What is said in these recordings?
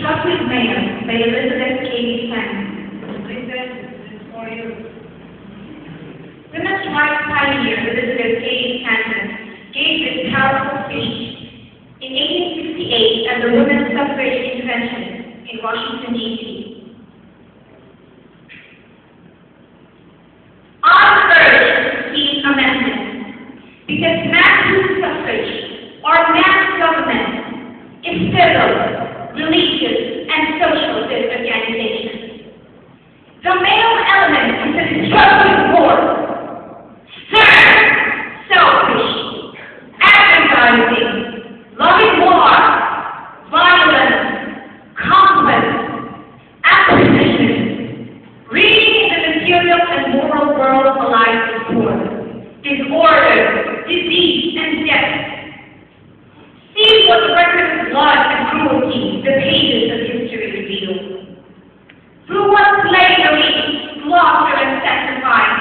Chocolate Mayor by Elizabeth K. Stanton. Elizabeth, this is for you. Women's rights pioneer Elizabeth K. Stanton gave this powerful speech in 1868 at the Women's Suffrage Convention in Washington, D.C. I urge these amendments because mass suffrage or mass government is civil, religious, and social disorganization. The male element is a destructive force, stern, selfish, advertising, loving war, violence, conflict, acquisition, reading the material and moral world alike is poor, disorder, disease, and death. See what the record of blood and cruelty the pages of history reveal. Through what slavery, slaughter, and sacrifice,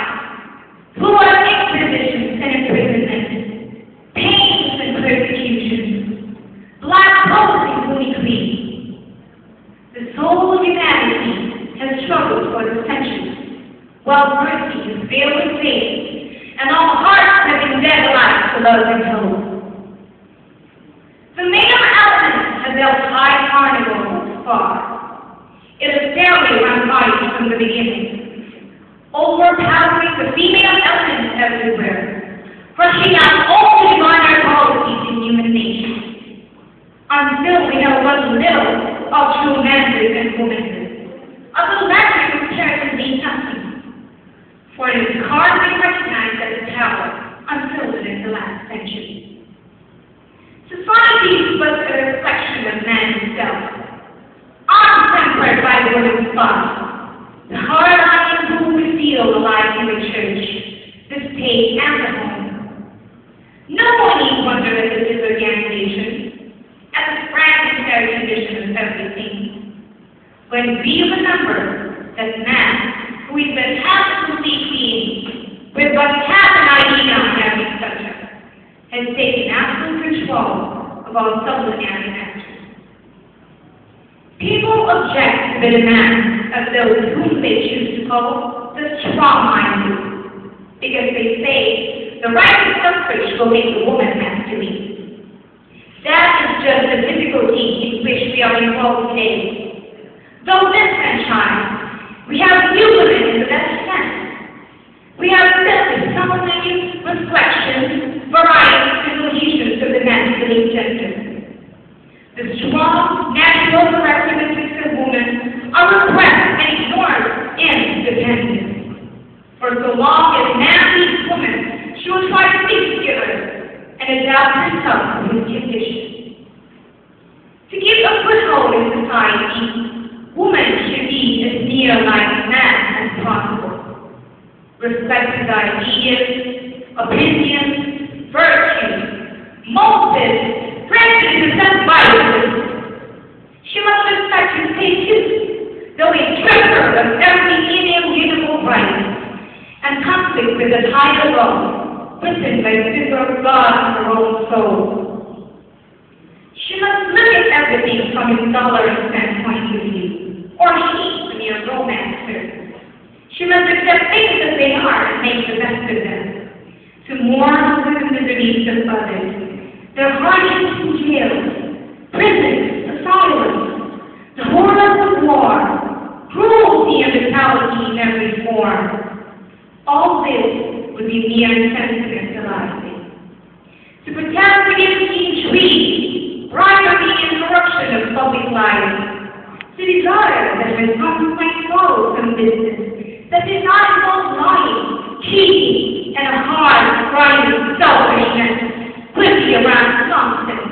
through what inquisitions and imprisonment, pains and persecutions, black poverty will decrease. The soul of humanity has struggled for the centuries, while mercy has veiled its face, and all hearts have been dead alike to love and hope. The male element has dealt high carnival thus far. It has fairly run right from the beginning, overpowering the female element everywhere, crushing out all the minor qualities in human nature, until we have but little of true manhood and womanhood, of the latter comparatively nothing, for it is hardly recognized as a power until within the last century. Society is but a reflection of man himself, untempered by the woman's thought, the hard iron who we feel alive in the church, the state, and the home. No one need wonder at the disorganization, at the fragmentary condition of everything, when we remember that man, who is but half a complete being, with but half an idea on every subject, has taken absolute control of all sublunary actors. People object to the demands of those whom they choose to call the strong-minded, because they say the right to suffrage will make the woman masculine. That is just the difficulty in which we are involved today. Though disfranchised, we have few women in the best sense. We have simply some of the reflections, varieties, and cohesions of the masculine gender. The strong, natural characteristics of women are repressed and ignored in dependence. For so long as man leaves woman, she will try to think together and adapt herself to his condition. To get a foothold in society, woman should be as near like man as possible, respecting ideas, opinions, virtues, motives, prejudices, and biases. She must respect his state too, though he strips her of every inalienable right, and conflict with the higher law, written by the finger of God in her own soul. She must look at everything from his dollar and cent point of view, or he, the mere romancer. She must accept things as they are and make the best of them. To mourn with the miseries of others, their hardships and jails, prisons, asylums, the horrors of war, cruelty and brutality in every form. All this would be mere sentimentalizing. To protest against the intrigue, bribery, and corruption of public life, to desire that when someone might follow some business that did not involve lying, cheating, and a hard, grinding selfishness, quickly around nonsense.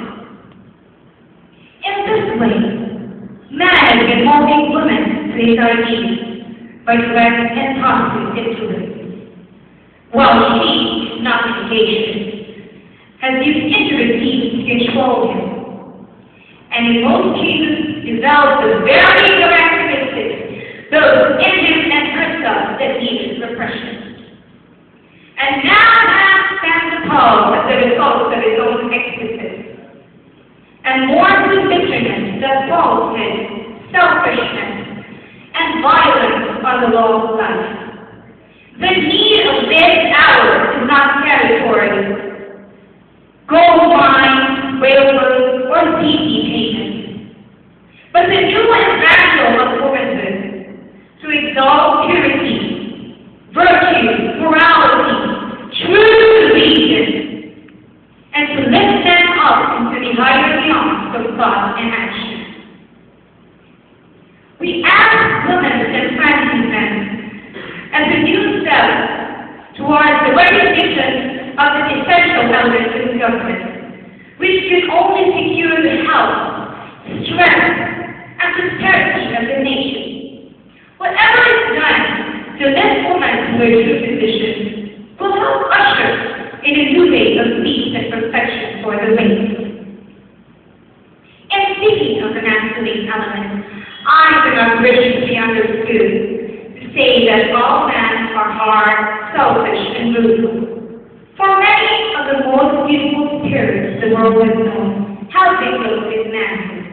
In this way, man has been molding women to his ideas by direct and positive influence, while she, not education, has used intricacies to control him, and in most cases developed the very characteristics, those in him and herself that needed repression. And now man stands appalled at the results of his own excesses, and mourns with bitterness that falsehood life. The need of this hour is not territory, gold mines, railroads, or CD payments, but the new ideal of womanhood to exalt purity, virtue, morality, true religion, and to lift them up into the higher realms of thought and action. We ask women and family men as a new step towards the recognition of the essential elements in government, which can only secure the health, strength, and prosperity of the nation. Whatever is done to lift women to their true position will help usher in a new age of peace and perfection for the race. And speaking of the masculine element, I do not wish to be understood to say that all men are hard, selfish, and brutal. For many of the most beautiful spirits the world has known have been close with manhood.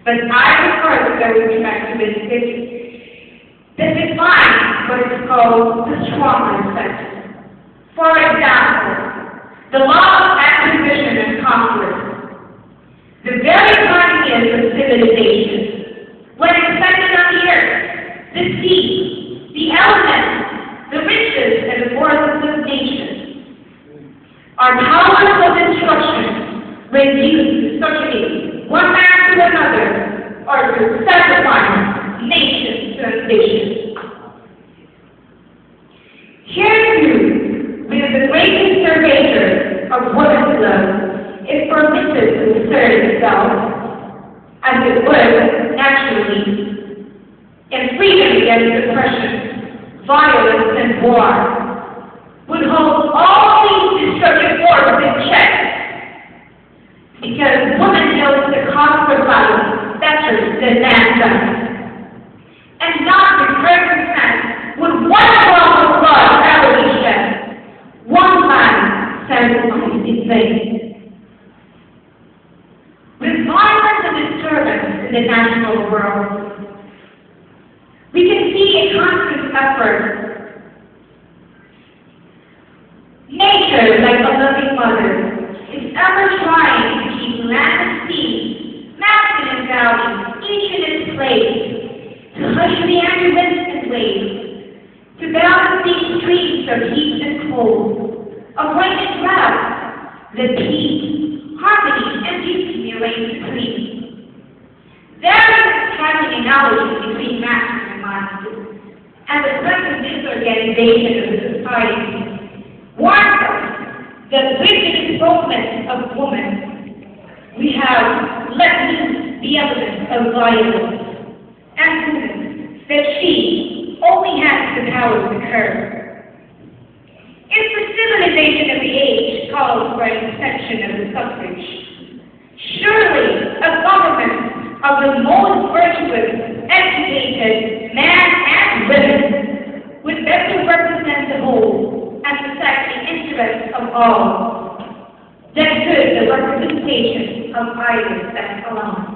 But I refer to those characteristics that define what is called the stronger sex. For example, the law of acquisition and conquest. The very pioneers of civilization, when accepted on the earth, the sea, the elements, the riches, and the forces of nature, are powers of destruction when used to subjugate one man to another or to sacrifice nations to ambition. Here too, with the great surveyor of woman's love, is permitted to assert itself, as it would, naturally, in freedom against oppression, violence, and war, would hold all these destructive forces in check, because woman knows the cost of violence better than man does, and not with her consent would one drop of blood ever be shed, one man sacrificed in vain. With violence and disturbance in the natural world, we can see a constant effort. Nature, like a loving mother, is ever trying to keep land and sea, mountain and valley, each in its place, to hush the angry waves, to balance these streams of heat and cold, of rain and drought, the peace, harmony, and beauty reign supreme. There is a striking analogy between master and mind, and the present disorganization of the society warns us that with the exposement of woman, we have let loose the evidence of violence, and proven that she only has the power to curb. If the civilization of the age calls for an extension of the suffrage, surely a government of the most virtuous, educated men and women would better represent the whole and protect the interests of all than could the representation of either sex alone.